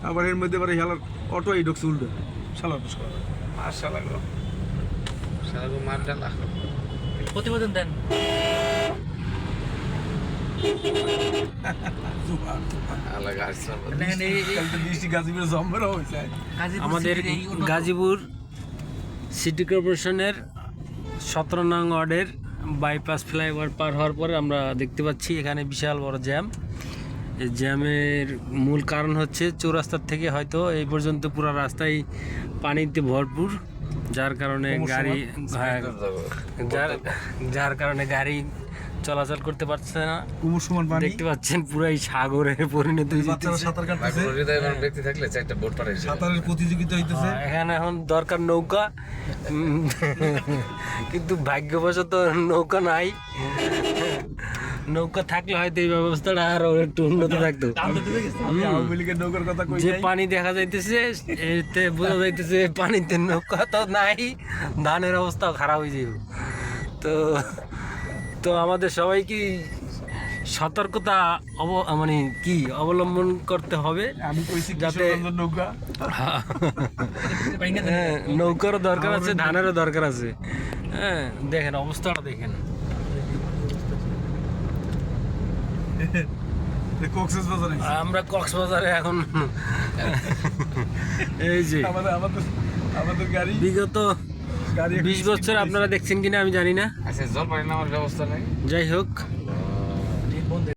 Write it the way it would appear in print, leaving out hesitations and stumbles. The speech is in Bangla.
আবার এর মধ্যে আবার হেলার অটো এই ঢুকছে উল্টো শালা বস করা মাশাআল্লাহ গো শালা গো মার ডালা প্রতিবেদন দেন। আলাদা আসছে দেখেন কাল তো বৃষ্টি গাজীপুরে জম্বরা হয়েছে আমাদের গাজীপুর সিটি কর্পোরেশনের 17 নং ওয়ার্ডের বাইপাস ফ্লাইওভার পার হওয়ার পরে আমরা দেখতে পাচ্ছি এখানে বিশাল বড় জ্যাম। এই জ্যামের মূল কারণ হচ্ছে চৌরাস্তার থেকে হয়তো এই পর্যন্ত পুরো রাস্তায় পানিতে ভরপুর, যার কারণে গাড়ি যার কারণে গাড়ি চলাচল করতে পারছে না। কুমুর সমান পানি দেখতে পাচ্ছেন পুরাই সাগরে পরিণত হয়ে বাচ্চারা যেতেছে। সাঁতার কাটতেছে হৃদয়বান ব্যক্তি থাকলে চারটা বোট পাঠাইছে সাঁতারের প্রতিযোগিতা হইতেছে এখানে এখন দরকার নৌকা, কিন্তু ভাগ্যবশত নৌকা নাই। নৌকা থাকলে হয়তো এই ব্যবস্থাটা আরো একটু উন্নত থাকতো। আমি আওয়ামী লীগের নৌকার কথা কই যে নাই পানি দেখা যাইতেছে এতে বোঝা যাইতেছে পানিতে নৌকা তো নাই, ধানের অবস্থাও খারাপ হয়ে যাবে। তো তো আমাদের সবাইকে সতর্কতা মানে কি অবলম্বন করতে হবে, আমি কইছি যাতে কিশোরগঞ্জের নৌকা হ্যাঁ, নৌকারও দরকার আছে, ধানেরও দরকার আছে। হ্যাঁ দেখেন অবস্থাটা দেখেন। কক্সেস বাজারে আমরা কক্সবাজারে এখন এই যে আমাদের আমাদের আমাদের গাড়ি বিগত গাড়ি 20 বছর আপনারা দেখছেন কিনা আমি জানি না, আচ্ছা জল পানি নামার ব্যবস্থা নাই যাই হোক